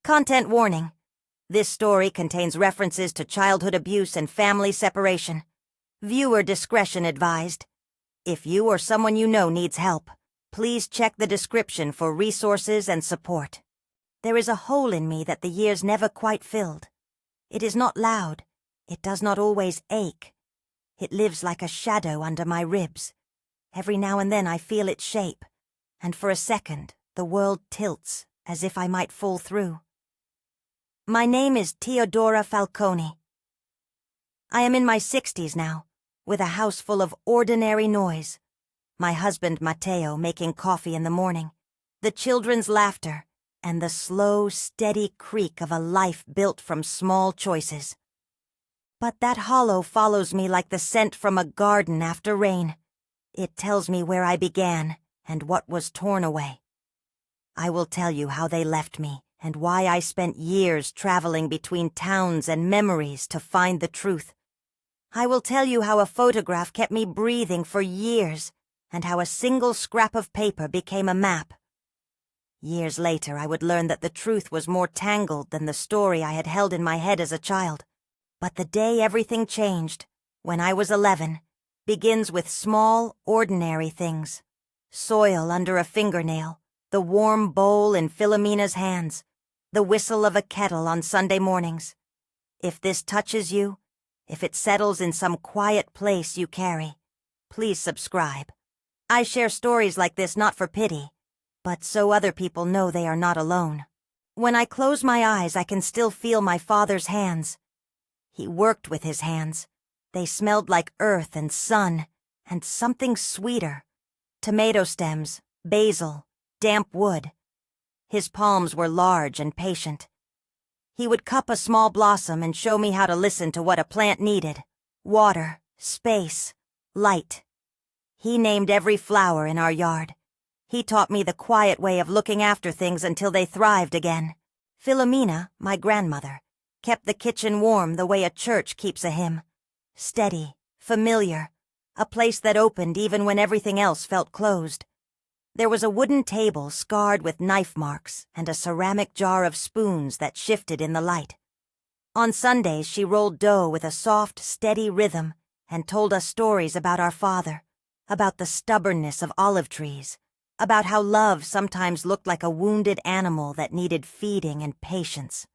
Content warning. This story contains references to childhood abuse and family separation. Viewer discretion advised. If you or someone you know needs help, please check the description for resources and support. There is a hole in me that the years never quite filled. It is not loud. It does not always ache. It lives like a shadow under my ribs. Every now and then I feel its shape, and for a second the world tilts as if I might fall through. My name is Teodora Falcone. I am in my 60s now, with a house full of ordinary noise. My husband Matteo making coffee in the morning, the children's laughter, and the slow, steady creak of a life built from small choices. But that hollow follows me like the scent from a garden after rain. It tells me where I began and what was torn away. I will tell you how they left me and why I spent years traveling between towns and memories to find the truth. I will tell you how a photograph kept me breathing for years and how a single scrap of paper became a map. Years later, I would learn that the truth was more tangled than the story I had held in my head as a child. But the day everything changed, when I was 11, begins with small, ordinary things. Soil under a fingernail, the warm bowl in Philomena's hands, the whistle of a kettle on Sunday mornings. If this touches you, if it settles in some quiet place you carry, please subscribe. I share stories like this not for pity, but so other people know they are not alone. When I close my eyes, I can still feel my father's hands. He worked with his hands. They smelled like earth and sun, and something sweeter. Tomato stems, basil, damp wood. His palms were large and patient. He would cup a small blossom and show me how to listen to what a plant needed. Water, space, light. He named every flower in our yard. He taught me the quiet way of looking after things until they thrived again. Philomena, my grandmother, kept the kitchen warm the way a church keeps a hymn. Steady, familiar, a place that opened even when everything else felt closed. There was a wooden table scarred with knife marks and a ceramic jar of spoons that shifted in the light. On Sundays, she rolled dough with a soft, steady rhythm and told us stories about our father, about the stubbornness of olive trees, about how love sometimes looked like a wounded animal that needed feeding and patience.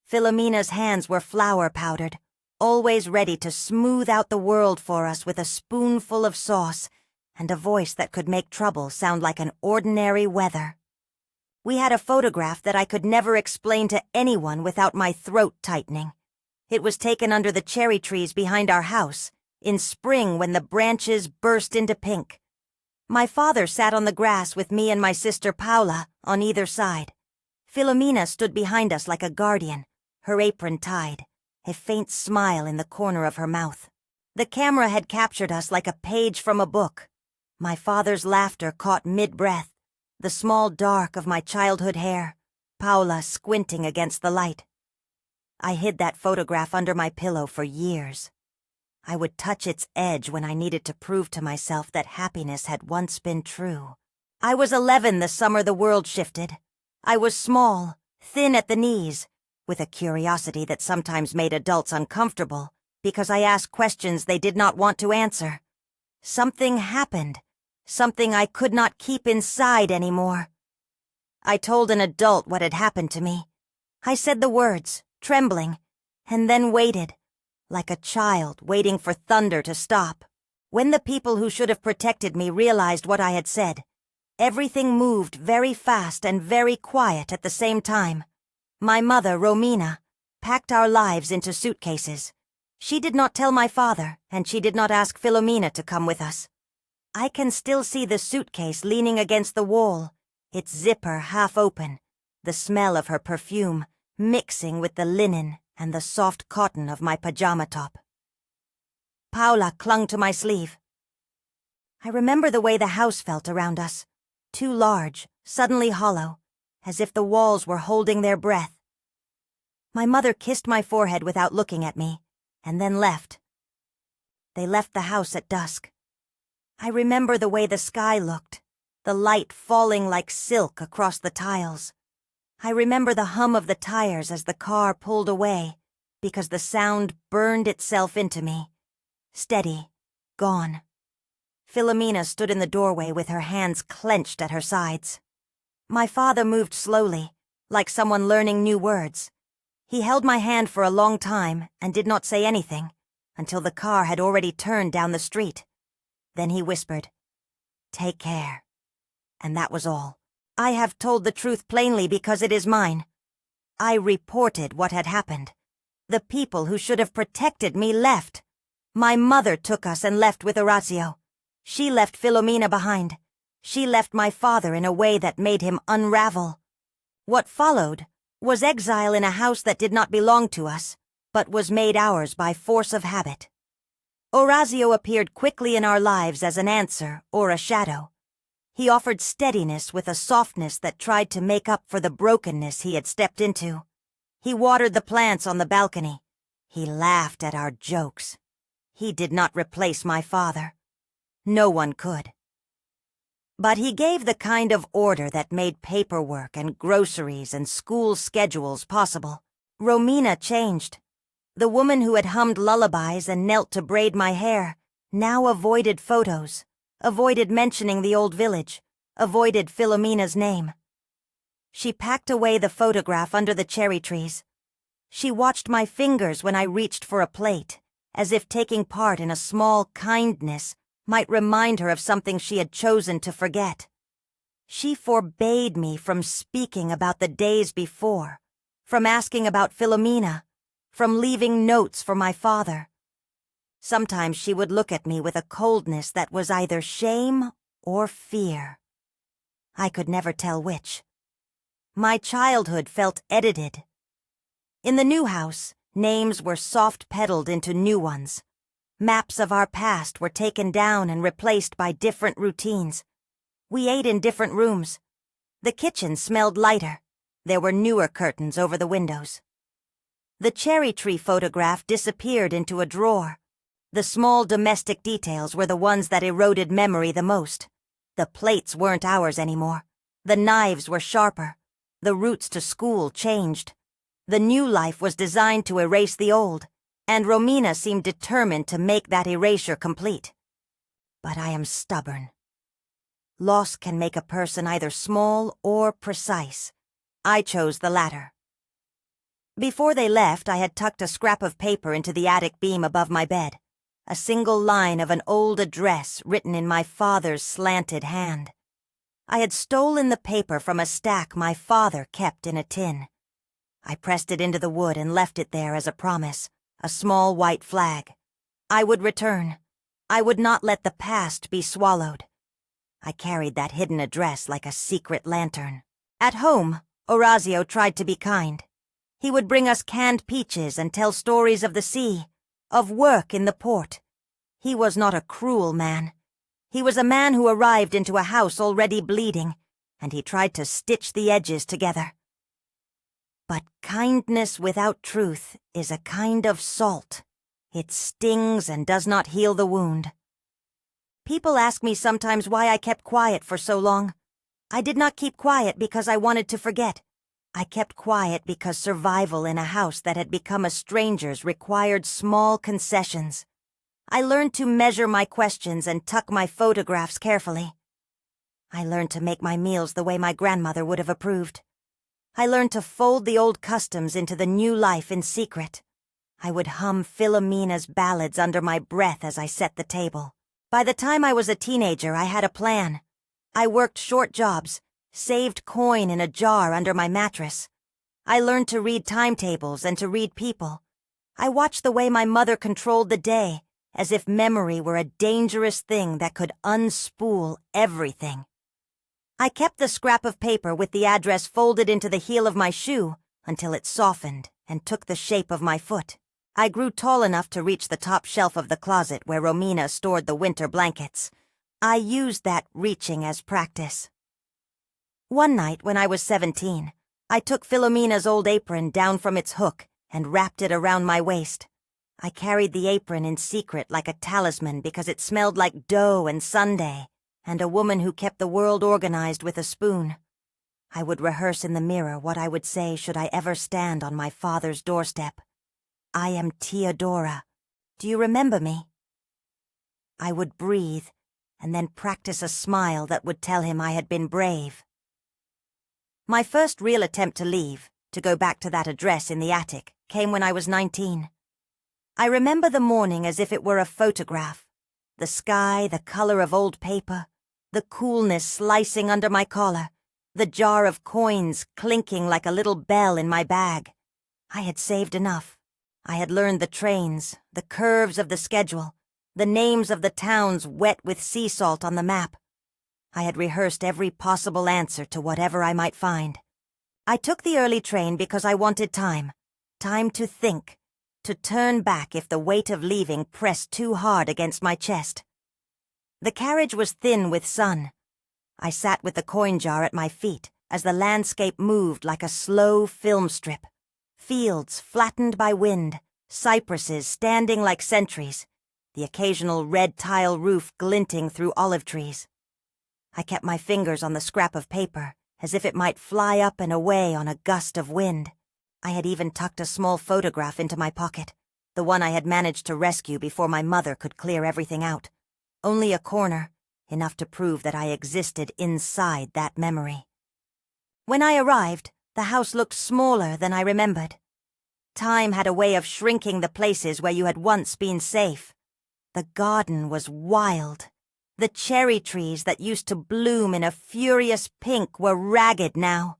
Philomena's hands were flour-powdered, always ready to smooth out the world for us with a spoonful of sauce and a voice that could make trouble sound like an ordinary weather. We had a photograph that I could never explain to anyone without my throat tightening. It was taken under the cherry trees behind our house, in spring when the branches burst into pink. My father sat on the grass with me and my sister Paula on either side. Philomena stood behind us like a guardian, her apron tied, a faint smile in the corner of her mouth. The camera had captured us like a page from a book. My father's laughter caught mid-breath, the small dark of my childhood hair, Paula squinting against the light. I hid that photograph under my pillow for years. I would touch its edge when I needed to prove to myself that happiness had once been true. I was 11 the summer the world shifted. I was small, thin at the knees, with a curiosity that sometimes made adults uncomfortable because I asked questions they did not want to answer. Something happened, something I could not keep inside anymore. I told an adult what had happened to me. I said the words, trembling, and then waited, like a child waiting for thunder to stop. When the people who should have protected me realized what I had said, everything moved very fast and very quiet at the same time. My mother, Romina, packed our lives into suitcases. She did not tell my father, and she did not ask Philomena to come with us. I can still see the suitcase leaning against the wall, its zipper half open, the smell of her perfume mixing with the linen and the soft cotton of my pajama top. Paula clung to my sleeve. I remember the way the house felt around us, too large, suddenly hollow, as if the walls were holding their breath. My mother kissed my forehead without looking at me, and then left. They left the house at dusk. I remember the way the sky looked, the light falling like silk across the tiles. I remember the hum of the tires as the car pulled away, because the sound burned itself into me. Steady, gone. Philomena stood in the doorway with her hands clenched at her sides. My father moved slowly, like someone learning new words. He held my hand for a long time and did not say anything, until the car had already turned down the street. Then he whispered, "Take care." And that was all. I have told the truth plainly because it is mine. I reported what had happened. The people who should have protected me left. My mother took us and left with Orazio. She left Philomena behind. She left my father in a way that made him unravel. What followed was exile in a house that did not belong to us, but was made ours by force of habit. Orazio appeared quickly in our lives as an answer or a shadow. He offered steadiness with a softness that tried to make up for the brokenness he had stepped into. He watered the plants on the balcony. He laughed at our jokes. He did not replace my father. No one could. But he gave the kind of order that made paperwork and groceries and school schedules possible. Romina changed. The woman who had hummed lullabies and knelt to braid my hair now avoided photos, avoided mentioning the old village, avoided Philomena's name. She packed away the photograph under the cherry trees. She watched my fingers when I reached for a plate, as if taking part in a small kindness might remind her of something she had chosen to forget. She forbade me from speaking about the days before, from asking about Philomena, from leaving notes for my father. Sometimes she would look at me with a coldness that was either shame or fear. I could never tell which. My childhood felt edited. In the new house, names were soft-pedaled into new ones. Maps of our past were taken down and replaced by different routines. We ate in different rooms. The kitchen smelled lighter. There were newer curtains over the windows. The cherry tree photograph disappeared into a drawer. The small domestic details were the ones that eroded memory the most. The plates weren't ours anymore. The knives were sharper. The routes to school changed. The new life was designed to erase the old, and Romina seemed determined to make that erasure complete. But I am stubborn. Loss can make a person either small or precise. I chose the latter. Before they left, I had tucked a scrap of paper into the attic beam above my bed, a single line of an old address written in my father's slanted hand. I had stolen the paper from a stack my father kept in a tin. I pressed it into the wood and left it there as a promise, a small white flag. I would return. I would not let the past be swallowed. I carried that hidden address like a secret lantern. At home, Orazio tried to be kind. He would bring us canned peaches and tell stories of the sea, of work in the port. He was not a cruel man. He was a man who arrived into a house already bleeding, and he tried to stitch the edges together. But kindness without truth is a kind of salt. It stings and does not heal the wound. People ask me sometimes why I kept quiet for so long. I did not keep quiet because I wanted to forget. I kept quiet because survival in a house that had become a stranger's required small concessions. I learned to measure my questions and tuck my photographs carefully. I learned to make my meals the way my grandmother would have approved. I learned to fold the old customs into the new life in secret. I would hum Philomena's ballads under my breath as I set the table. By the time I was a teenager, I had a plan. I worked short jobs, saved coin in a jar under my mattress. I learned to read timetables and to read people. I watched the way my mother controlled the day, as if memory were a dangerous thing that could unspool everything. I kept the scrap of paper with the address folded into the heel of my shoe until it softened and took the shape of my foot. I grew tall enough to reach the top shelf of the closet where Romina stored the winter blankets. I used that reaching as practice. One night when I was 17, I took Philomena's old apron down from its hook and wrapped it around my waist. I carried the apron in secret like a talisman because it smelled like dough and Sunday, and a woman who kept the world organized with a spoon. I would rehearse in the mirror what I would say should I ever stand on my father's doorstep. I am Teodora. Do you remember me? I would breathe, and then practice a smile that would tell him I had been brave. My first real attempt to leave, to go back to that address in the attic, came when I was 19. I remember the morning as if it were a photograph. The sky, the color of old paper, the coolness slicing under my collar, the jar of coins clinking like a little bell in my bag. I had saved enough. I had learned the trains, the curves of the schedule, the names of the towns wet with sea salt on the map. I had rehearsed every possible answer to whatever I might find. I took the early train because I wanted time to think, to turn back if the weight of leaving pressed too hard against my chest. The carriage was thin with sun. I sat with the coin jar at my feet as the landscape moved like a slow film strip. Fields flattened by wind, cypresses standing like sentries, the occasional red tile roof glinting through olive trees. I kept my fingers on the scrap of paper, as if it might fly up and away on a gust of wind. I had even tucked a small photograph into my pocket, the one I had managed to rescue before my mother could clear everything out. Only a corner, enough to prove that I existed inside that memory. When I arrived, the house looked smaller than I remembered. Time had a way of shrinking the places where you had once been safe. The garden was wild. The cherry trees that used to bloom in a furious pink were ragged now,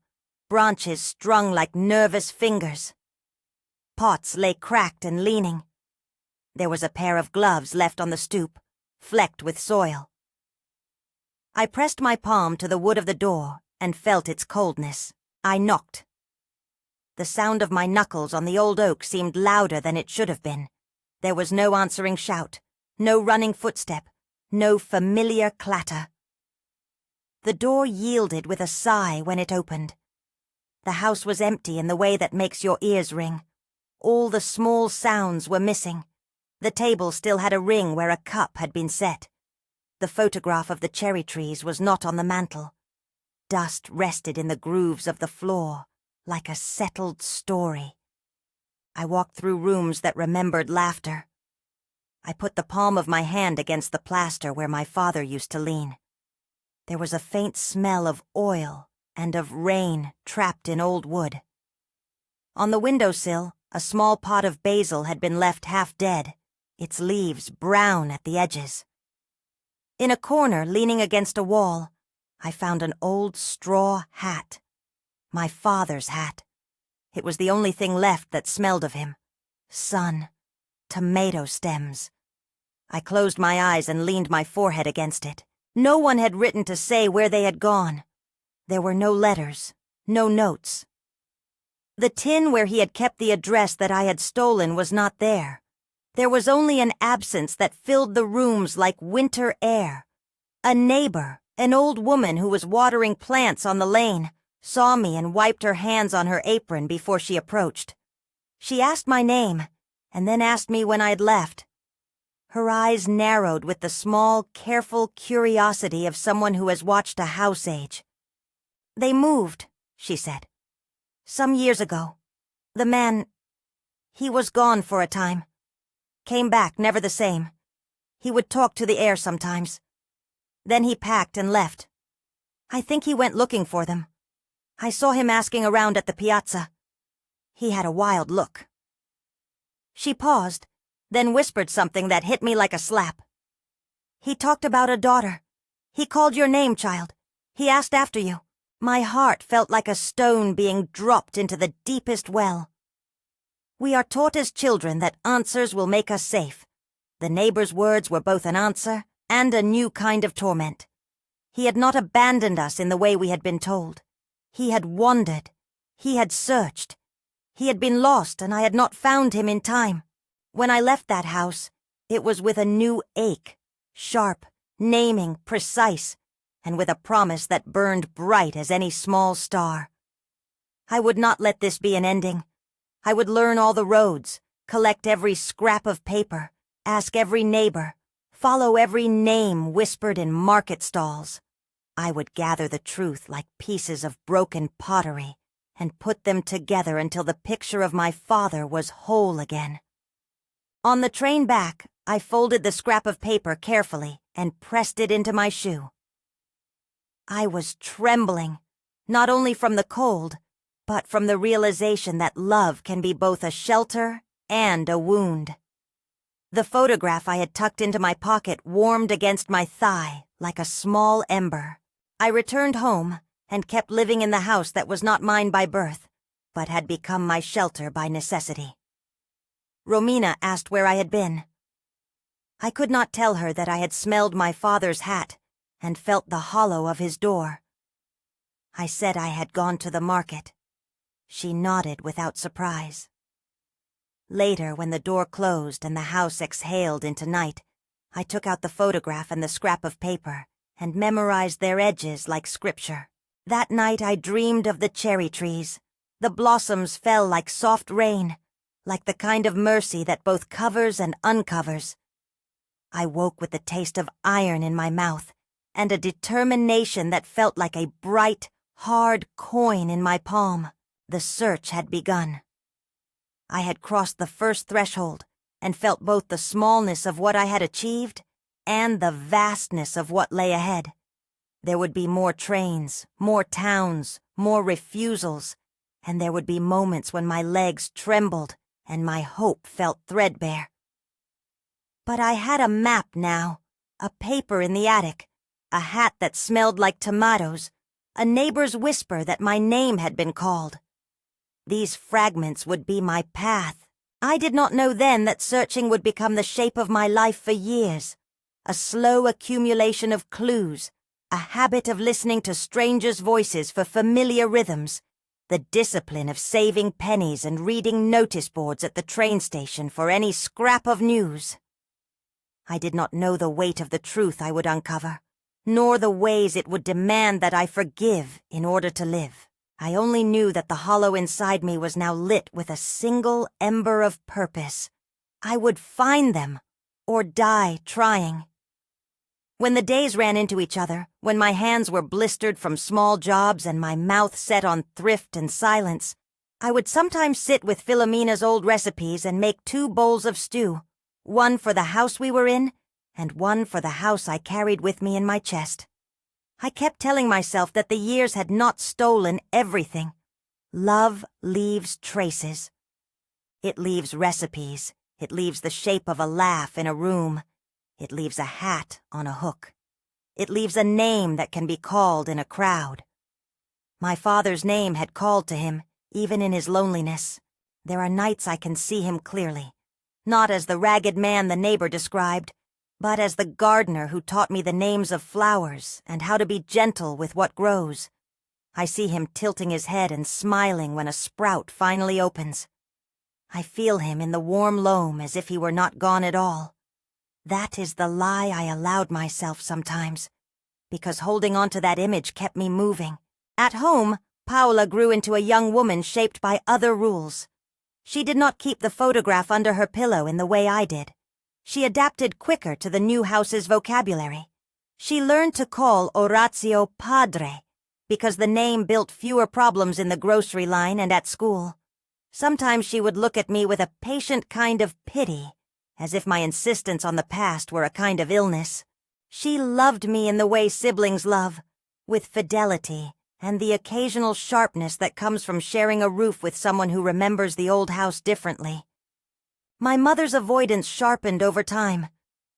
branches strung like nervous fingers. Pots lay cracked and leaning. There was a pair of gloves left on the stoop, flecked with soil. I pressed my palm to the wood of the door and felt its coldness. I knocked. The sound of my knuckles on the old oak seemed louder than it should have been. There was no answering shout, no running footstep, no familiar clatter. The door yielded with a sigh when it opened. The house was empty in the way that makes your ears ring. All the small sounds were missing. The table still had a ring where a cup had been set. The photograph of the cherry trees was not on the mantel. Dust rested in the grooves of the floor, like a settled story. I walked through rooms that remembered laughter. I put the palm of my hand against the plaster where my father used to lean. There was a faint smell of oil and of rain trapped in old wood. On the windowsill, a small pot of basil had been left half dead, its leaves brown at the edges. In a corner, leaning against a wall, I found an old straw hat. My father's hat. It was the only thing left that smelled of him. Sun. Tomato stems. I closed my eyes and leaned my forehead against it. No one had written to say where they had gone. There were no letters, no notes. The tin where he had kept the address that I had stolen was not there. There was only an absence that filled the rooms like winter air. A neighbor, an old woman who was watering plants on the lane, saw me and wiped her hands on her apron before she approached. She asked my name, and then asked me when I'd left. Her eyes narrowed with the small, careful curiosity of someone who has watched a house age. "They moved," she said. "Some years ago. The man, he was gone for a time. Came back, never the same. He would talk to the air sometimes. Then he packed and left. I think he went looking for them. I saw him asking around at the piazza. He had a wild look." She paused, then whispered something that hit me like a slap. "He talked about a daughter. He called your name, child. He asked after you." My heart felt like a stone being dropped into the deepest well. We are taught as children that answers will make us safe. The neighbor's words were both an answer and a new kind of torment. He had not abandoned us in the way we had been told. He had wandered. He had searched. He had been lost, and I had not found him in time. When I left that house, it was with a new ache, sharp, naming, precise, and with a promise that burned bright as any small star. I would not let this be an ending. I would learn all the roads, collect every scrap of paper, ask every neighbor, follow every name whispered in market stalls. I would gather the truth like pieces of broken pottery and put them together until the picture of my father was whole again. On the train back, I folded the scrap of paper carefully and pressed it into my shoe. I was trembling, not only from the cold, but from the realization that love can be both a shelter and a wound. The photograph I had tucked into my pocket warmed against my thigh like a small ember. I returned home and kept living in the house that was not mine by birth, but had become my shelter by necessity. Romina asked where I had been. I could not tell her that I had smelled my father's hat and felt the hollow of his door. I said I had gone to the market. She nodded without surprise. Later, when the door closed and the house exhaled into night, I took out the photograph and the scrap of paper and memorized their edges like scripture. That night I dreamed of the cherry trees. The blossoms fell like soft rain, like the kind of mercy that both covers and uncovers. I woke with the taste of iron in my mouth and a determination that felt like a bright, hard coin in my palm. The search had begun. I had crossed the first threshold and felt both the smallness of what I had achieved and the vastness of what lay ahead. There would be more trains, more towns, more refusals, and there would be moments when my legs trembled and my hope felt threadbare. But I had a map now, a paper in the attic, a hat that smelled like tomatoes, a neighbor's whisper that my name had been called. These fragments would be my path. I did not know then that searching would become the shape of my life for years, a slow accumulation of clues, a habit of listening to strangers' voices for familiar rhythms, the discipline of saving pennies and reading notice boards at the train station for any scrap of news. I did not know the weight of the truth I would uncover, nor the ways it would demand that I forgive in order to live. I only knew that the hollow inside me was now lit with a single ember of purpose. I would find them, or die trying. When the days ran into each other, when my hands were blistered from small jobs and my mouth set on thrift and silence, I would sometimes sit with Philomena's old recipes and make 2 bowls of stew, one for the house we were in, and one for the house I carried with me in my chest. I kept telling myself that the years had not stolen everything. Love leaves traces. It leaves recipes. It leaves the shape of a laugh in a room. It leaves a hat on a hook. It leaves a name that can be called in a crowd. My father's name had called to him, even in his loneliness. There are nights I can see him clearly, not as the ragged man the neighbor described, but as the gardener who taught me the names of flowers and how to be gentle with what grows. I see him tilting his head and smiling when a sprout finally opens. I feel him in the warm loam as if he were not gone at all. That is the lie I allowed myself sometimes, because holding on to that image kept me moving. At home, Paola grew into a young woman shaped by other rules. She did not keep the photograph under her pillow in the way I did. She adapted quicker to the new house's vocabulary. She learned to call Orazio Padre, because the name built fewer problems in the grocery line and at school. Sometimes she would look at me with a patient kind of pity, as if my insistence on the past were a kind of illness. She loved me in the way siblings love, with fidelity and the occasional sharpness that comes from sharing a roof with someone who remembers the old house differently. My mother's avoidance sharpened over time.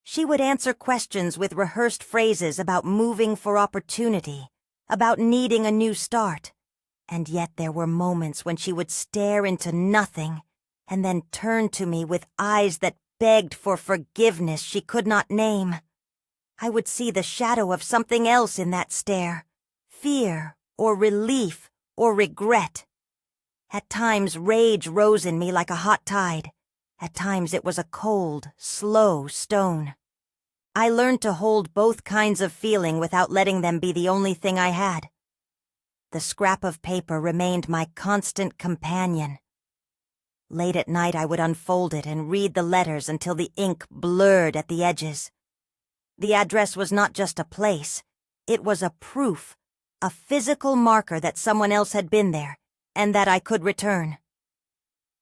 She would answer questions with rehearsed phrases about moving for opportunity, about needing a new start. And yet there were moments when she would stare into nothing and then turn to me with eyes that begged for forgiveness she could not name. I would see the shadow of something else in that stare, fear or relief or regret. At times rage rose in me like a hot tide. At times it was a cold, slow stone. I learned to hold both kinds of feeling without letting them be the only thing I had. The scrap of paper remained my constant companion. Late at night I would unfold it and read the letters until the ink blurred at the edges. The address was not just a place, It was a proof, a physical marker that someone else had been there, and that I could return.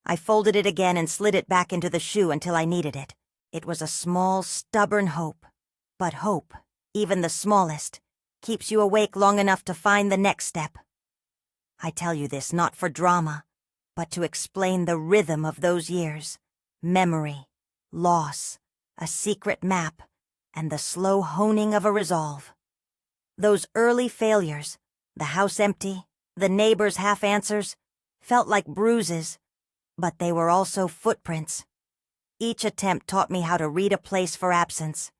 I folded it again and slid it back into the shoe until I needed it. It was a small, stubborn hope. But hope, even the smallest, keeps you awake long enough to find the next step. I tell you this not for drama, but to explain the rhythm of those years. Memory, loss, a secret map, and the slow honing of a resolve. Those early failures, the house empty, the neighbors' half-answers, felt like bruises, but they were also footprints. Each attempt taught me how to read a place for absence.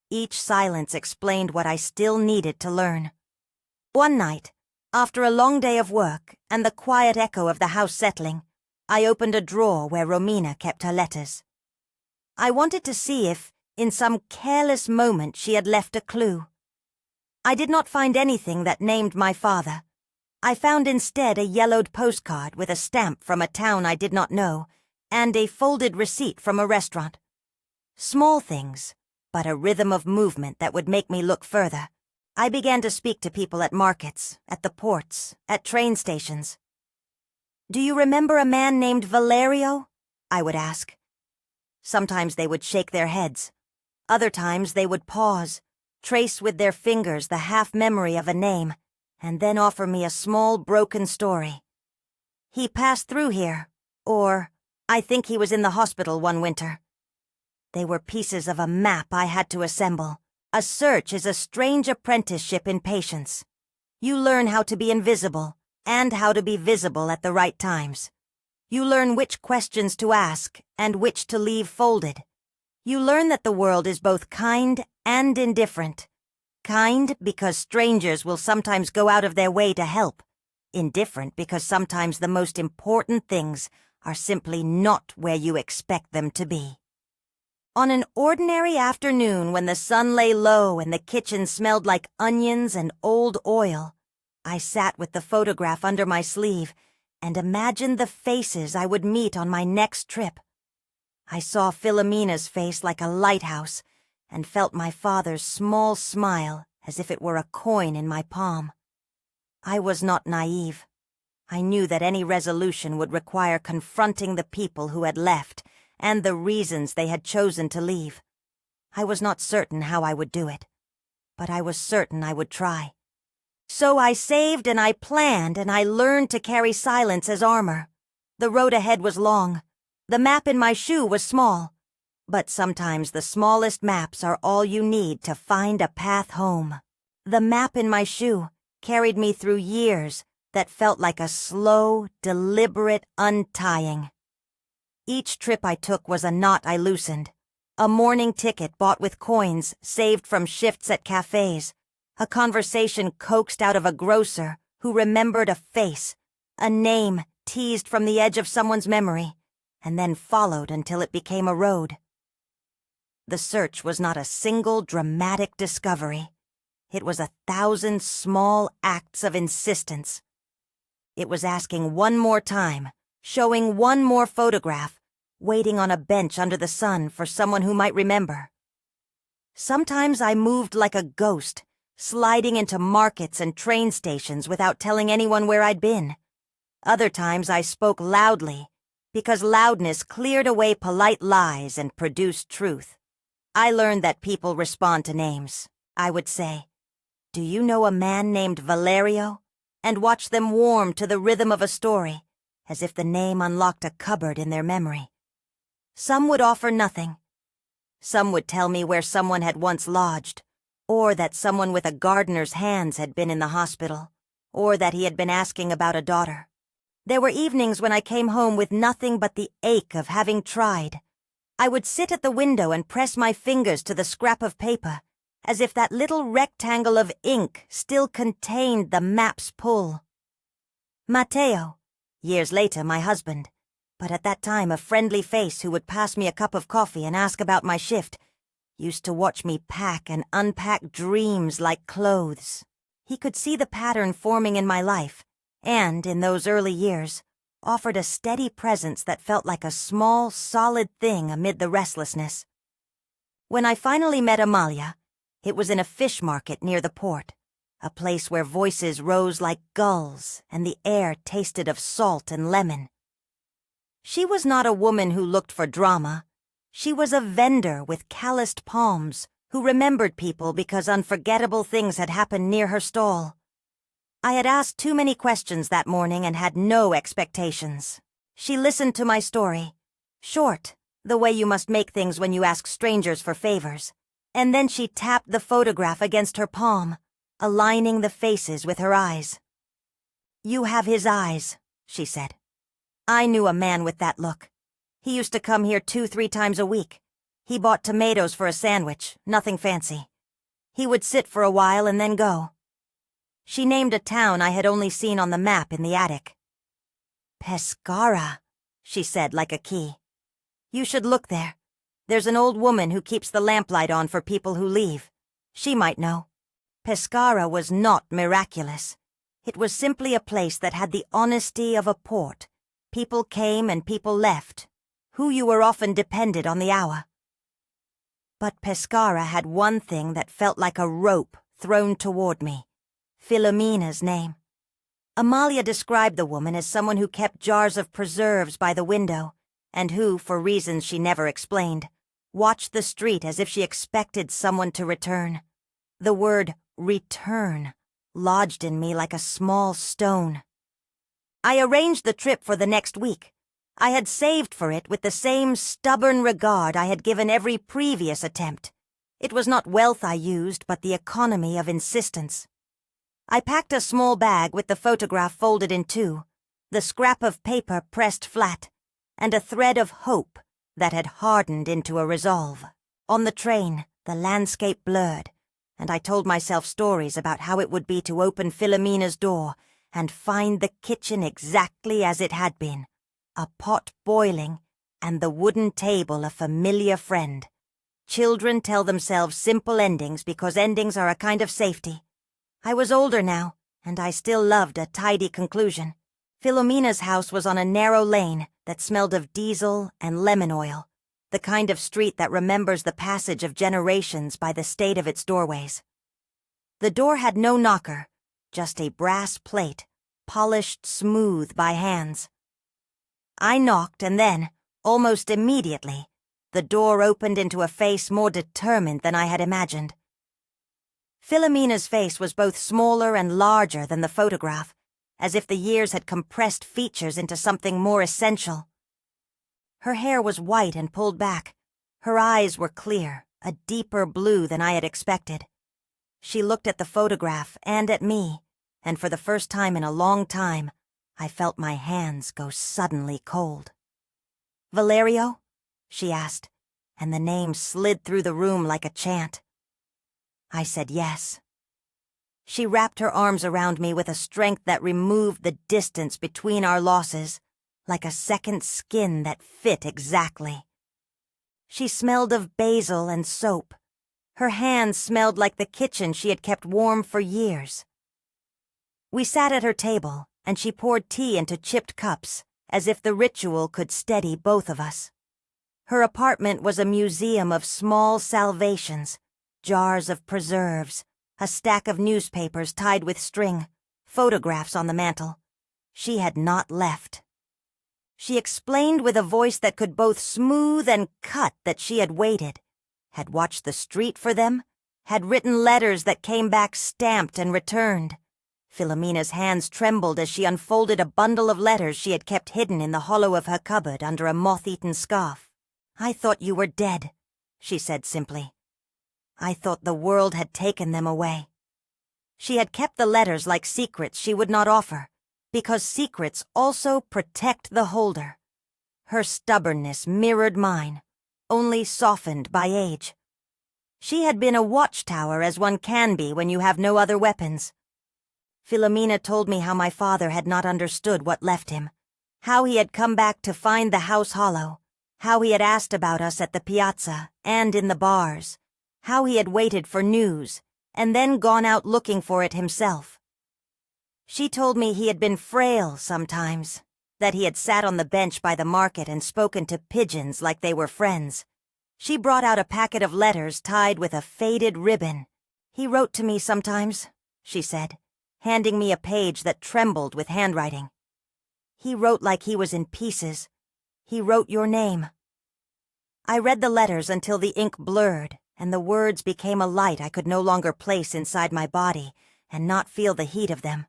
Each silence explained what I still needed to learn. One night, after a long day of work and the quiet echo of the house settling, I opened a drawer where Romina kept her letters. I wanted to see if, in some careless moment, she had left a clue. I did not find anything that named my father. I found instead a yellowed postcard with a stamp from a town I did not know, and a folded receipt from a restaurant. Small things, but a rhythm of movement that would make me look further. I began to speak to people at markets, at the ports, at train stations. "Do you remember a man named Valerio?" I would ask. Sometimes they would shake their heads. Other times they would pause, trace with their fingers the half-memory of a name, and then offer me a small, broken story. "He passed through here," or, "I think he was in the hospital one winter." They were pieces of a map I had to assemble. A search is a strange apprenticeship in patience. You learn how to be invisible, and how to be visible at the right times. You learn which questions to ask, and which to leave folded. You learn that the world is both kind and indifferent. Kind because strangers will sometimes go out of their way to help. Indifferent because sometimes the most important things are simply not where you expect them to be. On an ordinary afternoon when the sun lay low and the kitchen smelled like onions and old oil, I sat with the photograph under my sleeve and imagined the faces I would meet on my next trip. I saw Philomena's face like a lighthouse and felt my father's small smile as if it were a coin in my palm. I was not naive. I knew that any resolution would require confronting the people who had left and the reasons they had chosen to leave. I was not certain how I would do it, but I was certain I would try. So I saved and I planned and I learned to carry silence as armor. The road ahead was long. The map in my shoe was small. But sometimes the smallest maps are all you need to find a path home. The map in my shoe carried me through years that felt like a slow, deliberate untying. Each trip I took was a knot I loosened, a morning ticket bought with coins saved from shifts at cafes, a conversation coaxed out of a grocer who remembered a face, a name teased from the edge of someone's memory, and then followed until it became a road. The search was not a single dramatic discovery. It was 1,000 small acts of insistence. It was asking one more time, showing one more photograph, waiting on a bench under the sun for someone who might remember. Sometimes I moved like a ghost, sliding into markets and train stations without telling anyone where I'd been. Other times I spoke loudly, because loudness cleared away polite lies and produced truth. I learned that people respond to names. I would say, "Do you know a man named Valerio?" and watch them warm to the rhythm of a story, as if the name unlocked a cupboard in their memory. Some would offer nothing. Some would tell me where someone had once lodged, or that someone with a gardener's hands had been in the hospital, or that he had been asking about a daughter. There were evenings when I came home with nothing but the ache of having tried. I would sit at the window and press my fingers to the scrap of paper, as if that little rectangle of ink still contained the map's pull. Matteo, years later my husband, but at that time a friendly face who would pass me a cup of coffee and ask about my shift, used to watch me pack and unpack dreams like clothes. He could see the pattern forming in my life, and, in those early years, offered a steady presence that felt like a small, solid thing amid the restlessness. When I finally met Amalia, it was in a fish market near the port. a place where voices rose like gulls and the air tasted of salt and lemon. She was not a woman who looked for drama. She was a vendor with calloused palms who remembered people because unforgettable things had happened near her stall. I had asked too many questions that morning and had no expectations. She listened to my story, short, the way you must make things when you ask strangers for favors, and then she tapped the photograph against her palm, aligning the faces with her eyes. "You have his eyes," she said. "I knew a man with that look. He used to come here 2-3 times a week. He bought tomatoes for a sandwich, nothing fancy. He would sit for a while and then go." She named a town I had only seen on the map in the attic. "Pescara," she said like a key. "You should look there. There's an old woman who keeps the lamplight on for people who leave. She might know." Pescara was not miraculous. It was simply a place that had the honesty of a port. People came and people left, who you were often depended on the hour. But Pescara had one thing that felt like a rope thrown toward me. Filomena's name. Amalia described the woman as someone who kept jars of preserves by the window, and who, for reasons she never explained, watched the street as if she expected someone to return. The word return lodged in me like a small stone. I arranged the trip for the next week. I had saved for it with the same stubborn regard I had given every previous attempt. It was not wealth I used, but the economy of insistence. I packed a small bag with the photograph folded in two, the scrap of paper pressed flat, and a thread of hope that had hardened into a resolve. On the train, the landscape blurred, and I told myself stories about how it would be to open Filomena's door and find the kitchen exactly as it had been, a pot boiling, and the wooden table a familiar friend. Children tell themselves simple endings because endings are a kind of safety. I was older now, and I still loved a tidy conclusion. Filomena's house was on a narrow lane that smelled of diesel and lemon oil, the kind of street that remembers the passage of generations by the state of its doorways. The door had no knocker, just a brass plate, polished smooth by hands. I knocked, and then, almost immediately, the door opened into a face more determined than I had imagined. Filomena's face was both smaller and larger than the photograph, as if the years had compressed features into something more essential. Her hair was white and pulled back. Her eyes were clear, a deeper blue than I had expected. She looked at the photograph and at me, and for the first time in a long time, I felt my hands go suddenly cold. "Valerio?" she asked, and the name slid through the room like a chant. I said yes. She wrapped her arms around me with a strength that removed the distance between our losses, like a second skin that fit exactly. She smelled of basil and soap. Her hands smelled like the kitchen she had kept warm for years. We sat at her table, and she poured tea into chipped cups, as if the ritual could steady both of us. Her apartment was a museum of small salvations, jars of preserves, a stack of newspapers tied with string, photographs on the mantel. She had not left. She explained with a voice that could both smooth and cut that she had waited, had watched the street for them, had written letters that came back stamped and returned. Filomena's hands trembled as she unfolded a bundle of letters she had kept hidden in the hollow of her cupboard under a moth-eaten scarf. "I thought you were dead," she said simply. "I thought the world had taken them away." She had kept the letters like secrets she would not offer, because secrets also protect the holder. Her stubbornness mirrored mine, only softened by age. She had been a watchtower as one can be when you have no other weapons. Filomena told me how my father had not understood what left him, how he had come back to find the house hollow, how he had asked about us at the piazza and in the bars, how he had waited for news and then gone out looking for it himself. She told me he had been frail sometimes, that he had sat on the bench by the market and spoken to pigeons like they were friends. She brought out a packet of letters tied with a faded ribbon. "He wrote to me sometimes," she said, handing me a page that trembled with handwriting. "He wrote like he was in pieces. He wrote your name." I read the letters until the ink blurred and the words became a light I could no longer place inside my body and not feel the heat of them.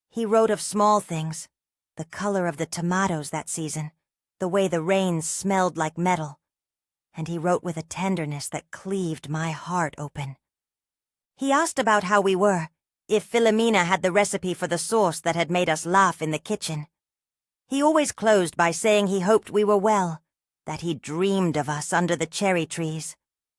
He wrote of small things, the color of the tomatoes that season, the way the rain smelled like metal, and he wrote with a tenderness that cleaved my heart open. He asked about how we were, if Philomena had the recipe for the sauce that had made us laugh in the kitchen. He always closed by saying he hoped we were well, that he dreamed of us under the cherry trees.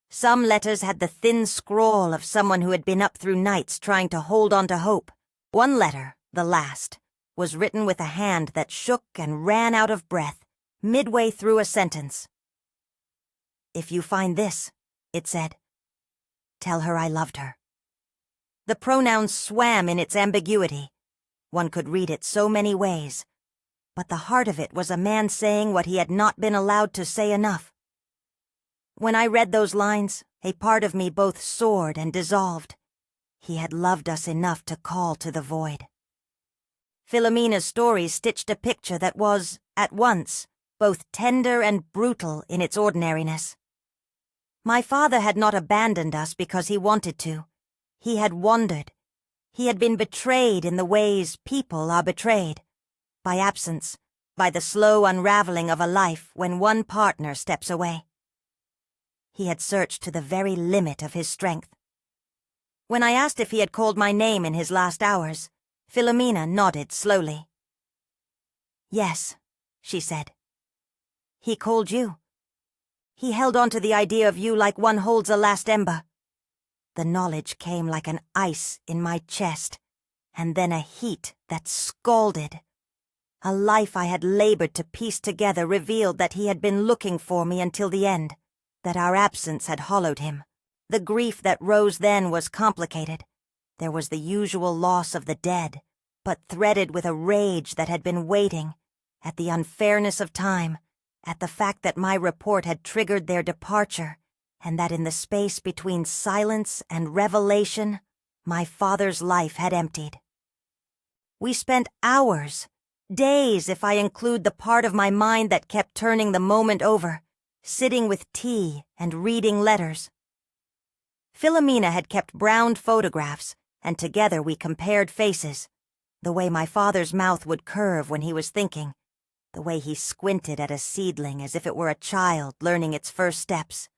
Some letters had the thin scrawl of someone who had been up through nights trying to hold on to hope. One letter, the last, was written with a hand that shook and ran out of breath midway through a sentence. "If you find this," it said, "tell her I loved her." The pronoun swam in its ambiguity. One could read it so many ways, but the heart of it was a man saying what he had not been allowed to say enough. When I read those lines, a part of me both soared and dissolved. He had loved us enough to call to the void. Philomena's story stitched a picture that was, at once, both tender and brutal in its ordinariness. My father had not abandoned us because he wanted to. He had wandered. He had been betrayed in the ways people are betrayed. By absence, by the slow unraveling of a life when one partner steps away. He had searched to the very limit of his strength. When I asked if he had called my name in his last hours, Philomena nodded slowly. "Yes," she said. "He called you. He held on to the idea of you like one holds a last ember." The knowledge came like an ice in my chest, and then a heat that scalded. A life I had labored to piece together revealed that he had been looking for me until the end, that our absence had hollowed him. The grief that rose then was complicated. There was the usual loss of the dead, but threaded with a rage that had been waiting, at the unfairness of time, at the fact that my report had triggered their departure, and that in the space between silence and revelation, my father's life had emptied. We spent hours, days if I include the part of my mind that kept turning the moment over, sitting with tea and reading letters. Philomena had kept browned photographs, and together we compared faces, the way my father's mouth would curve when he was thinking, the way he squinted at a seedling as if it were a child learning its first steps.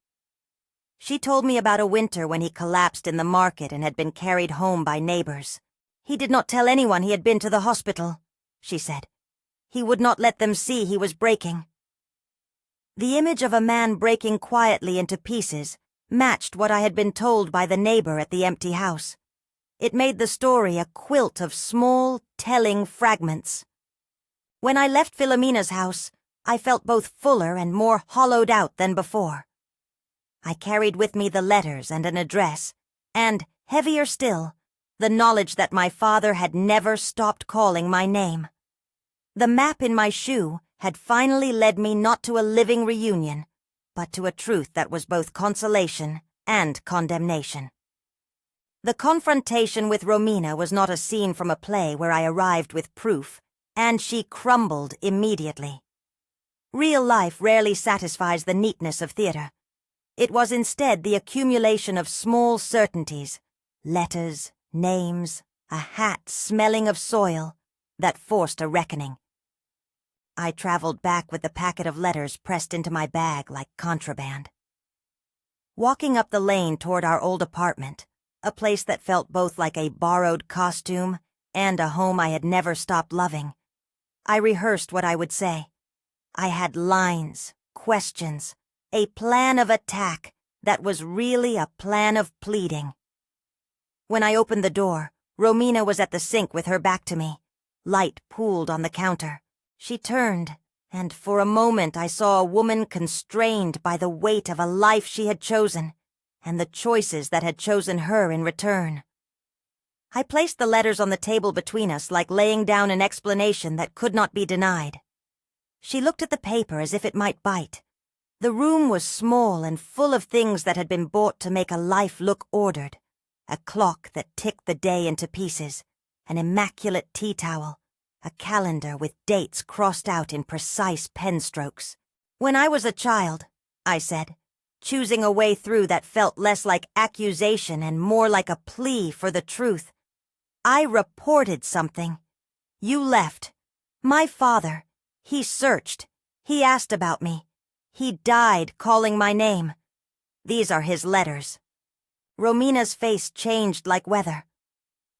She told me about a winter when he collapsed in the market and had been carried home by neighbors. He did not tell anyone he had been to the hospital, she said. He would not let them see he was breaking. The image of a man breaking quietly into pieces matched what I had been told by the neighbor at the empty house. It made the story a quilt of small, telling fragments. When I left Philomena's house, I felt both fuller and more hollowed out than before. I carried with me the letters and an address, and, heavier still, the knowledge that my father had never stopped calling my name. The map in my shoe had finally led me not to a living reunion, but to a truth that was both consolation and condemnation. The confrontation with Romina was not a scene from a play where I arrived with proof, and she crumbled immediately. Real life rarely satisfies the neatness of theater. It was instead the accumulation of small certainties, letters, names, a hat smelling of soil, that forced a reckoning. I traveled back with the packet of letters pressed into my bag like contraband. Walking up the lane toward our old apartment, a place that felt both like a borrowed costume and a home I had never stopped loving, I rehearsed what I would say. I had lines, questions, a plan of attack that was really a plan of pleading. When I opened the door, Romina was at the sink with her back to me. Light pooled on the counter. She turned, and for a moment I saw a woman constrained by the weight of a life she had chosen, and the choices that had chosen her in return. I placed the letters on the table between us like laying down an explanation that could not be denied. She looked at the paper as if it might bite. The room was small and full of things that had been bought to make a life look ordered. a clock that ticked the day into pieces, an immaculate tea towel, a calendar with dates crossed out in precise pen strokes. "When I was a child," I said, choosing a way through that felt less like accusation and more like a plea for the truth, "I reported something. You left. My father, he searched. He asked about me. He died calling my name. These are his letters." Romina's face changed like weather.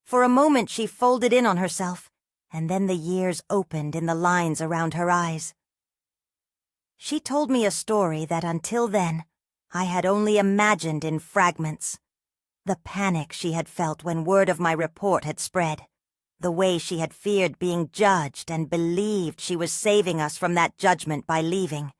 For a moment she folded in on herself, and then the years opened in the lines around her eyes. She told me a story that until then I had only imagined in fragments. The panic she had felt when word of my report had spread. The way she had feared being judged and believed she was saving us from that judgment by leaving.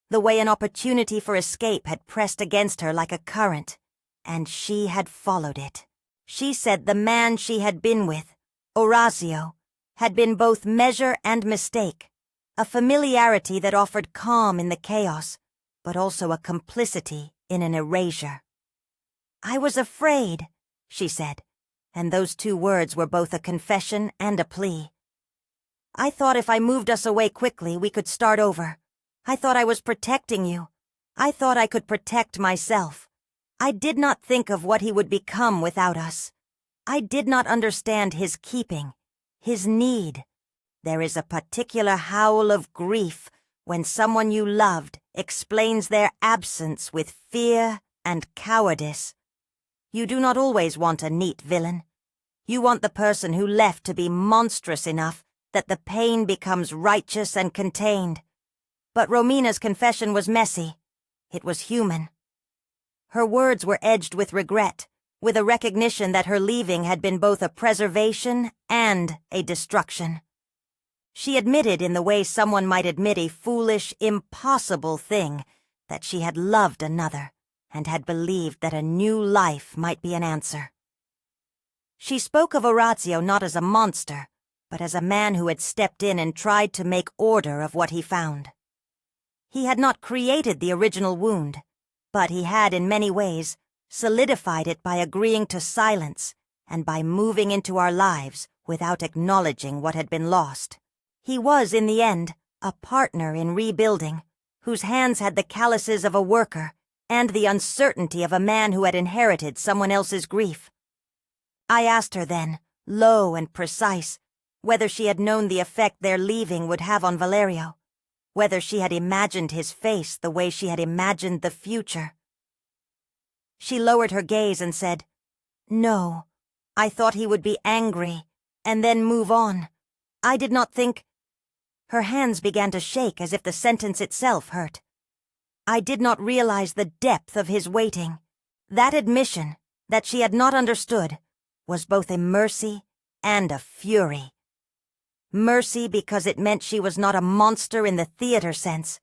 The way an opportunity for escape had pressed against her like a current, and she had followed it. She said the man she had been with, Orazio, had been both measure and mistake, a familiarity that offered calm in the chaos, but also a complicity in an erasure. "I was afraid," she said, and those two words were both a confession and a plea. "I thought if I moved us away quickly, we could start over. I thought I was protecting you. I thought I could protect myself. I did not think of what he would become without us. I did not understand his keeping, his need. There is a particular howl of grief when someone you loved explains their absence with fear and cowardice. You do not always want a neat villain. You want the person who left to be monstrous enough that the pain becomes righteous and contained. But Romina's confession was messy. It was human. Her words were edged with regret, with a recognition that her leaving had been both a preservation and a destruction. She admitted in the way someone might admit a foolish, impossible thing that she had loved another and had believed that a new life might be an answer. She spoke of Orazio not as a monster, but as a man who had stepped in and tried to make order of what he found. He had not created the original wound, but he had in many ways solidified it by agreeing to silence and by moving into our lives without acknowledging what had been lost. He was, in the end, a partner in rebuilding, whose hands had the calluses of a worker and the uncertainty of a man who had inherited someone else's grief. I asked her then, low and precise, whether she had known the effect their leaving would have on Valerio, whether she had imagined his face the way she had imagined the future. She lowered her gaze and said, "No, I thought he would be angry, and then move on. I did not think—" Her hands began to shake as if the sentence itself hurt. I did not realize the depth of his waiting. That admission, that she had not understood, was both a mercy and a fury. Mercy because it meant she was not a monster in the theater sense.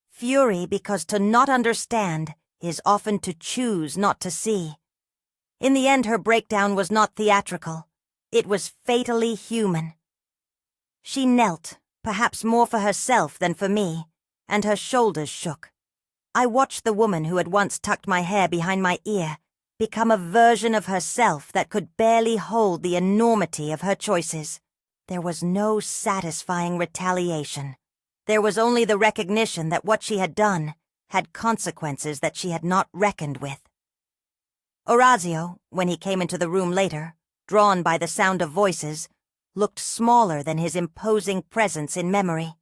Fury because to not understand is often to choose not to see. In the end, her breakdown was not theatrical. It was fatally human. She knelt, perhaps more for herself than for me, and her shoulders shook. I watched the woman who had once tucked my hair behind my ear become a version of herself that could barely hold the enormity of her choices. There was no satisfying retaliation. There was only the recognition that what she had done had consequences that she had not reckoned with. Orazio, when he came into the room later, drawn by the sound of voices, looked smaller than his imposing presence in memory.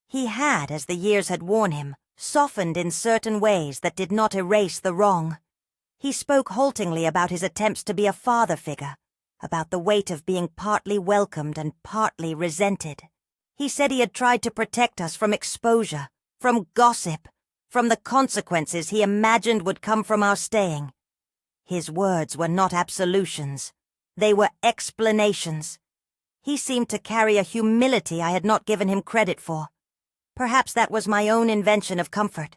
He had, as the years had worn him, softened in certain ways that did not erase the wrong. He spoke haltingly about his attempts to be a father figure, about the weight of being partly welcomed and partly resented. He said he had tried to protect us from exposure, from gossip, from the consequences he imagined would come from our staying. His words were not absolutions. They were explanations. He seemed to carry a humility I had not given him credit for. Perhaps that was my own invention of comfort.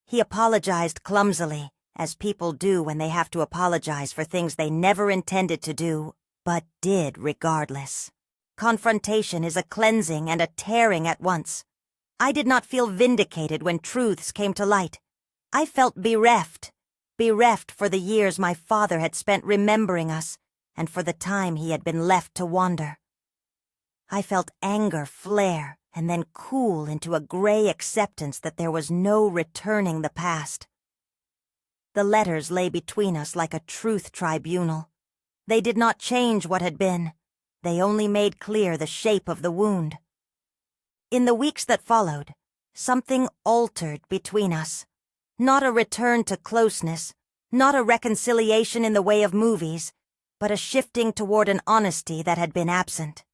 He apologized clumsily, as people do when they have to apologize for things they never intended to do, but did regardless. Confrontation is a cleansing and a tearing at once. I did not feel vindicated when truths came to light. I felt bereft. bereft for the years my father had spent remembering us, and for the time he had been left to wander. I felt anger flare and then cool into a gray acceptance that there was no returning the past. The letters lay between us like a truth tribunal. They did not change what had been. They only made clear the shape of the wound. In the weeks that followed, something altered between us. Not a return to closeness, not a reconciliation in the way of movies, but a shifting toward an honesty that had been absent.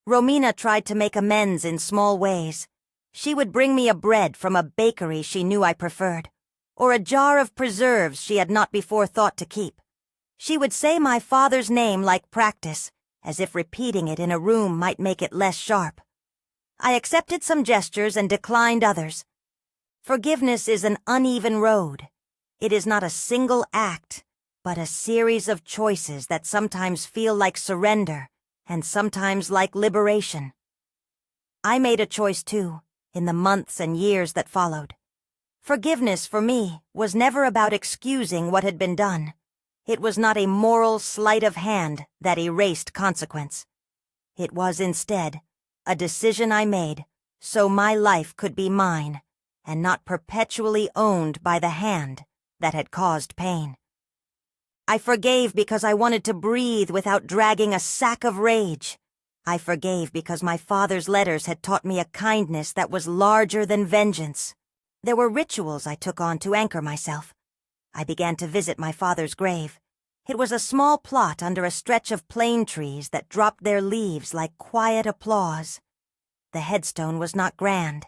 Romina tried to make amends in small ways. She would bring me a bread from a bakery she knew I preferred, or a jar of preserves she had not before thought to keep. She would say my father's name like practice, as if repeating it in a room might make it less sharp. I accepted some gestures and declined others. Forgiveness is an uneven road. It is not a single act, but a series of choices that sometimes feel like surrender and sometimes like liberation. I made a choice too, in the months and years that followed. Forgiveness for me was never about excusing what had been done. It was not a moral sleight of hand that erased consequence. It was instead a decision I made so my life could be mine and not perpetually owned by the hand that had caused pain. I forgave because I wanted to breathe without dragging a sack of rage. I forgave because my father's letters had taught me a kindness that was larger than vengeance. There were rituals I took on to anchor myself. I began to visit my father's grave. It was a small plot under a stretch of plane trees that dropped their leaves like quiet applause. The headstone was not grand.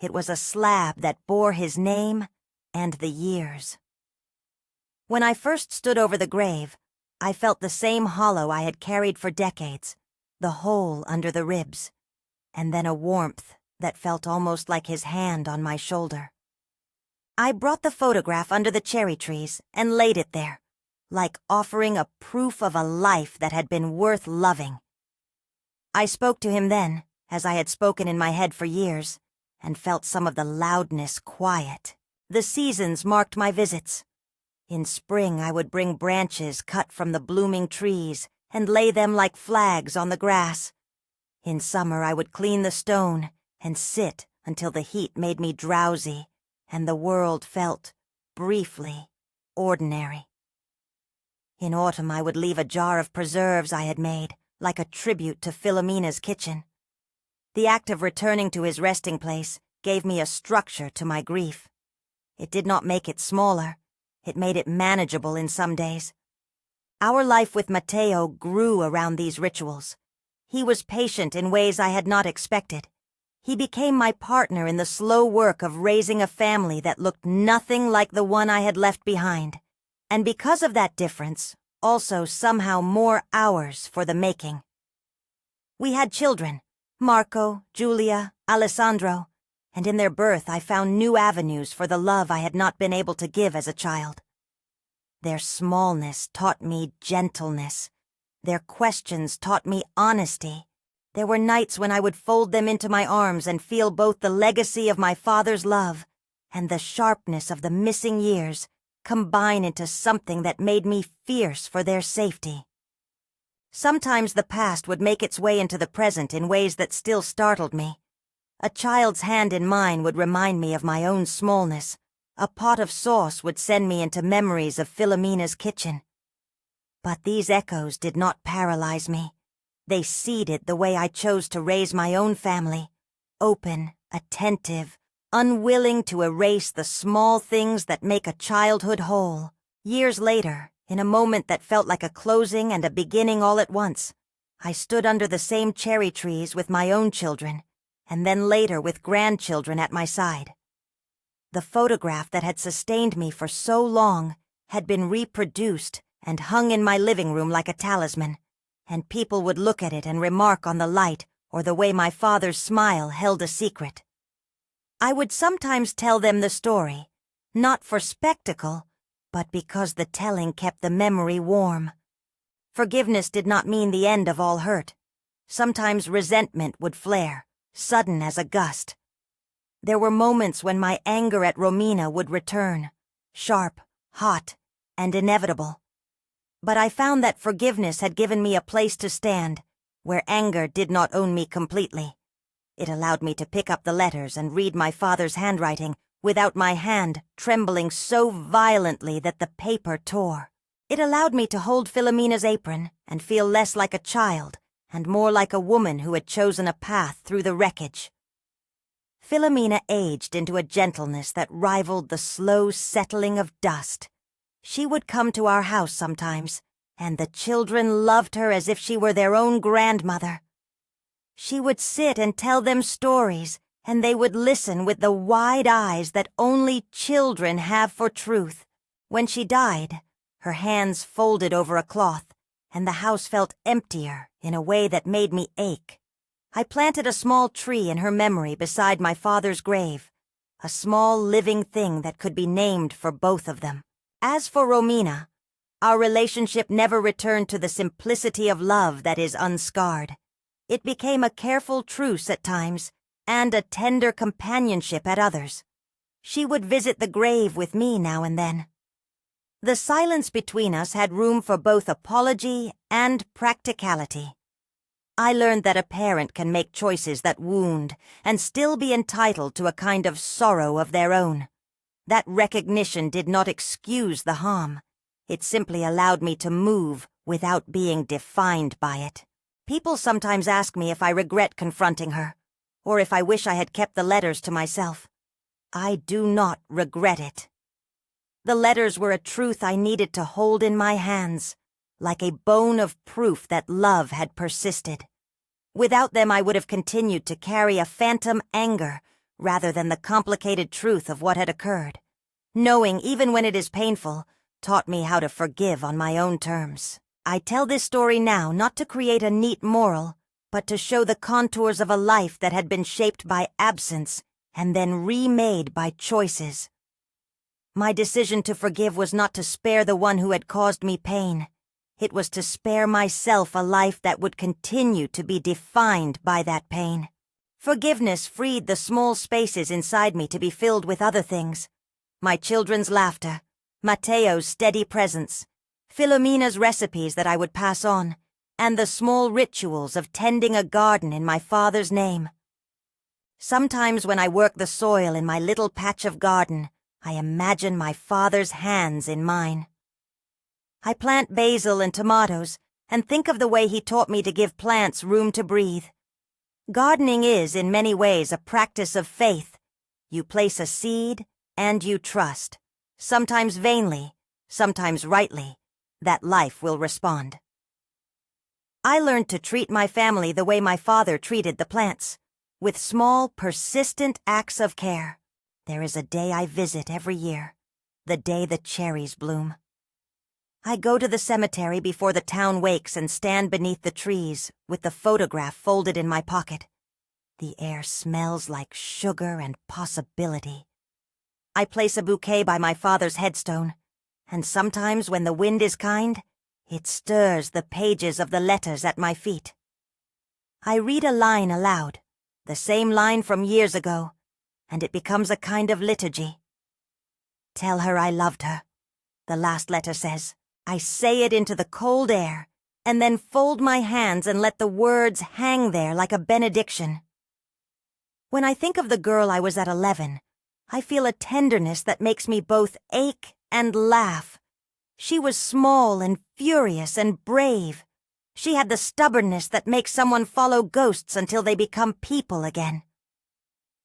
It was a slab that bore his name and the years. When I first stood over the grave, I felt the same hollow I had carried for decades, the hole under the ribs, and then a warmth that felt almost like his hand on my shoulder. I brought the photograph under the cherry trees and laid it there, like offering a proof of a life that had been worth loving. I spoke to him then, as I had spoken in my head for years, and felt some of the loudness quiet. The seasons marked my visits. In spring I would bring branches cut from the blooming trees and lay them like flags on the grass. In summer I would clean the stone and sit until the heat made me drowsy and the world felt, briefly, ordinary. In autumn I would leave a jar of preserves I had made, like a tribute to Philomena's kitchen. The act of returning to his resting place gave me a structure to my grief. It did not make it smaller. It made it manageable in some days. Our life with Matteo grew around these rituals. He was patient in ways I had not expected. He became my partner in the slow work of raising a family that looked nothing like the one I had left behind. And because of that difference, also somehow more ours for the making. We had children, Marco, Giulia, Alessandro, and in their birth I found new avenues for the love I had not been able to give as a child. Their smallness taught me gentleness. Their questions taught me honesty. There were nights when I would fold them into my arms and feel both the legacy of my father's love and the sharpness of the missing years combine into something that made me fierce for their safety. Sometimes the past would make its way into the present in ways that still startled me. A child's hand in mine would remind me of my own smallness. A pot of sauce would send me into memories of Philomena's kitchen. But these echoes did not paralyze me. They seeded the way I chose to raise my own family, open, attentive, unwilling to erase the small things that make a childhood whole. Years later, in a moment that felt like a closing and a beginning all at once, I stood under the same cherry trees with my own children, and then later with grandchildren at my side. The photograph that had sustained me for so long had been reproduced and hung in my living room like a talisman, and people would look at it and remark on the light or the way my father's smile held a secret. I would sometimes tell them the story, not for spectacle, but because the telling kept the memory warm. Forgiveness did not mean the end of all hurt. Sometimes resentment would flare, sudden as a gust. There were moments when my anger at Romina would return, sharp, hot, and inevitable. But I found that forgiveness had given me a place to stand, where anger did not own me completely. It allowed me to pick up the letters and read my father's handwriting without my hand trembling so violently that the paper tore. It allowed me to hold Philomena's apron and feel less like a child and more like a woman who had chosen a path through the wreckage. Philomena aged into a gentleness that rivaled the slow settling of dust. She would come to our house sometimes, and the children loved her as if she were their own grandmother. She would sit and tell them stories, and they would listen with the wide eyes that only children have for truth. When she died, her hands folded over a cloth, and the house felt emptier in a way that made me ache. I planted a small tree in her memory beside my father's grave, a small living thing that could be named for both of them. As for Romina, our relationship never returned to the simplicity of love that is unscarred. It became a careful truce at times, and a tender companionship at others. She would visit the grave with me now and then. The silence between us had room for both apology and practicality. I learned that a parent can make choices that wound and still be entitled to a kind of sorrow of their own. That recognition did not excuse the harm. It simply allowed me to move without being defined by it. People sometimes ask me if I regret confronting her, or if I wish I had kept the letters to myself. I do not regret it. The letters were a truth I needed to hold in my hands, like a bone of proof that love had persisted. Without them, I would have continued to carry a phantom anger rather than the complicated truth of what had occurred. Knowing, even when it is painful, taught me how to forgive on my own terms. I tell this story now not to create a neat moral, but to show the contours of a life that had been shaped by absence and then remade by choices. My decision to forgive was not to spare the one who had caused me pain. It was to spare myself a life that would continue to be defined by that pain. Forgiveness freed the small spaces inside me to be filled with other things. My children's laughter, Matteo's steady presence, Philomena's recipes that I would pass on, and the small rituals of tending a garden in my father's name. Sometimes when I work the soil in my little patch of garden, I imagine my father's hands in mine. I plant basil and tomatoes and think of the way he taught me to give plants room to breathe. Gardening is, in many ways, a practice of faith. You place a seed and you trust, sometimes vainly, sometimes rightly, that life will respond. I learned to treat my family the way my father treated the plants, with small, persistent acts of care. There is a day I visit every year, the day the cherries bloom. I go to the cemetery before the town wakes and stand beneath the trees with the photograph folded in my pocket. The air smells like sugar and possibility. I place a bouquet by my father's headstone, and sometimes when the wind is kind, it stirs the pages of the letters at my feet. I read a line aloud, the same line from years ago, and it becomes a kind of liturgy. Tell her I loved her, the last letter says. I say it into the cold air, and then fold my hands and let the words hang there like a benediction. When I think of the girl I was at 11, I feel a tenderness that makes me both ache and laugh. She was small and furious and brave. She had the stubbornness that makes someone follow ghosts until they become people again.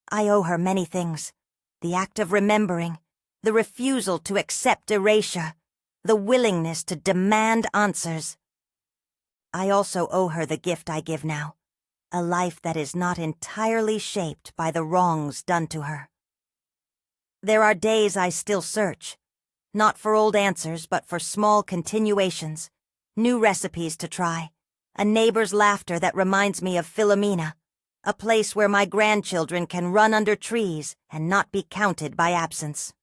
I owe her many things: the act of remembering, the refusal to accept erasure, the willingness to demand answers. I also owe her the gift I give now, a life that is not entirely shaped by the wrongs done to her. There are days I still search, not for old answers but for small continuations, new recipes to try, a neighbor's laughter that reminds me of Philomena, a place where my grandchildren can run under trees and not be counted by absence.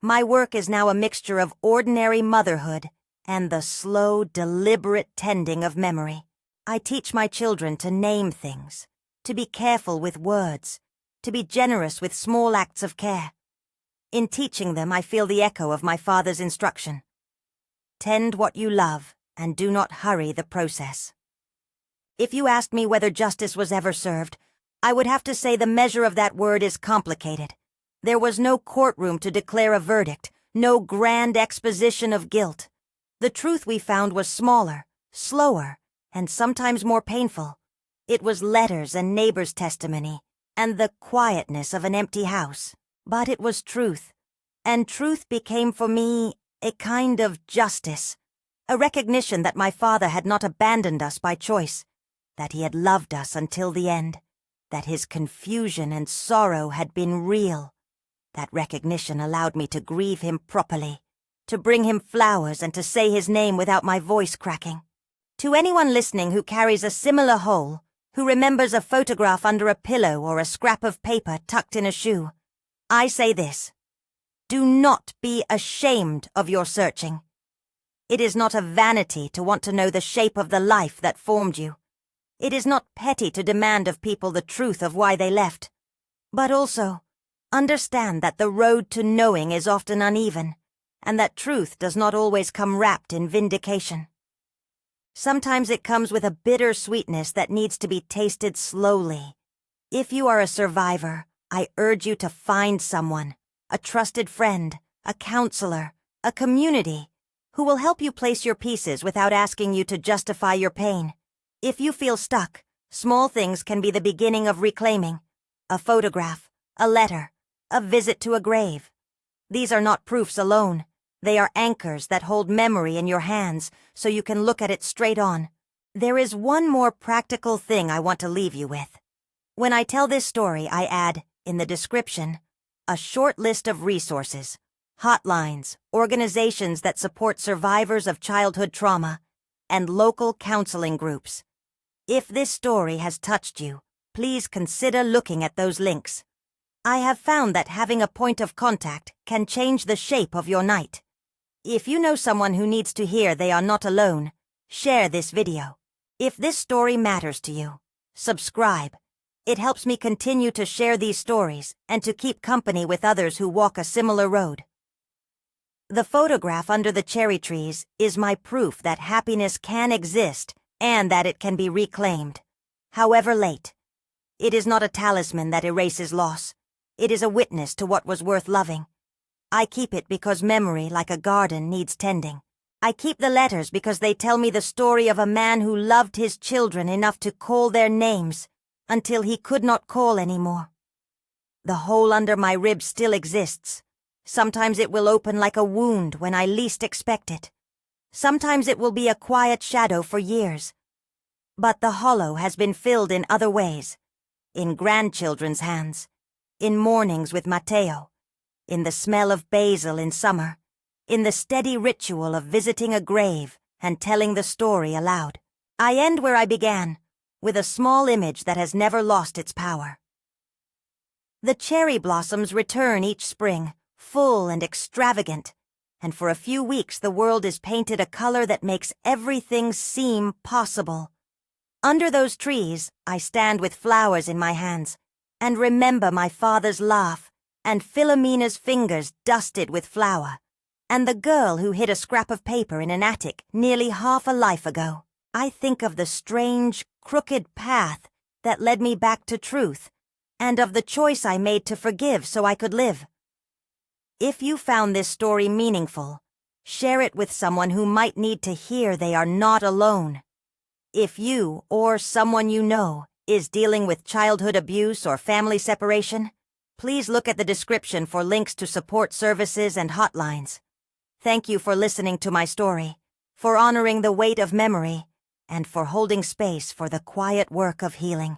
My work is now a mixture of ordinary motherhood and the slow, deliberate tending of memory. I teach my children to name things, to be careful with words, to be generous with small acts of care. In teaching them, I feel the echo of my father's instruction. Tend what you love, and do not hurry the process. If you asked me whether justice was ever served, I would have to say the measure of that word is complicated. There was no courtroom to declare a verdict, no grand exposition of guilt. The truth we found was smaller, slower, and sometimes more painful. It was letters and neighbors' testimony, and the quietness of an empty house. But it was truth, and truth became for me a kind of justice, a recognition that my father had not abandoned us by choice, that he had loved us until the end, that his confusion and sorrow had been real. That recognition allowed me to grieve him properly, to bring him flowers and to say his name without my voice cracking. To anyone listening who carries a similar hole, who remembers a photograph under a pillow or a scrap of paper tucked in a shoe, I say this: do not be ashamed of your searching. It is not a vanity to want to know the shape of the life that formed you. It is not petty to demand of people the truth of why they left. But also, understand that the road to knowing is often uneven, and that truth does not always come wrapped in vindication. Sometimes it comes with a bitter sweetness that needs to be tasted slowly. If you are a survivor, I urge you to find someone, a trusted friend, a counselor, a community, who will help you place your pieces without asking you to justify your pain. If you feel stuck, small things can be the beginning of reclaiming. A photograph, a letter, a visit to a grave. These are not proofs alone. They are anchors that hold memory in your hands so you can look at it straight on. There is one more practical thing I want to leave you with. When I tell this story, I add, in the description, a short list of resources, hotlines, organizations that support survivors of childhood trauma, and local counseling groups. If this story has touched you, please consider looking at those links. I have found that having a point of contact can change the shape of your night. If you know someone who needs to hear they are not alone, share this video. If this story matters to you, subscribe. It helps me continue to share these stories and to keep company with others who walk a similar road. The photograph under the cherry trees is my proof that happiness can exist and that it can be reclaimed, however late. It is not a talisman that erases loss. It is a witness to what was worth loving. I keep it because memory, like a garden, needs tending. I keep the letters because they tell me the story of a man who loved his children enough to call their names until he could not call anymore. The hole under my rib still exists. Sometimes it will open like a wound when I least expect it. Sometimes it will be a quiet shadow for years. But the hollow has been filled in other ways. In grandchildren's hands. In mornings with Matteo. In the smell of basil in summer. In the steady ritual of visiting a grave and telling the story aloud. I end where I began, with a small image that has never lost its power. The cherry blossoms return each spring, full and extravagant, and for a few weeks the world is painted a color that makes everything seem possible. Under those trees, I stand with flowers in my hands, and remember my father's laugh, and Philomena's fingers dusted with flour, and the girl who hid a scrap of paper in an attic nearly half a life ago. I think of the strange, crooked path that led me back to truth, and of the choice I made to forgive so I could live. If you found this story meaningful, share it with someone who might need to hear they are not alone. If you, or someone you know, is dealing with childhood abuse or family separation, please look at the description for links to support services and hotlines. Thank you for listening to my story, for honoring the weight of memory, and for holding space for the quiet work of healing.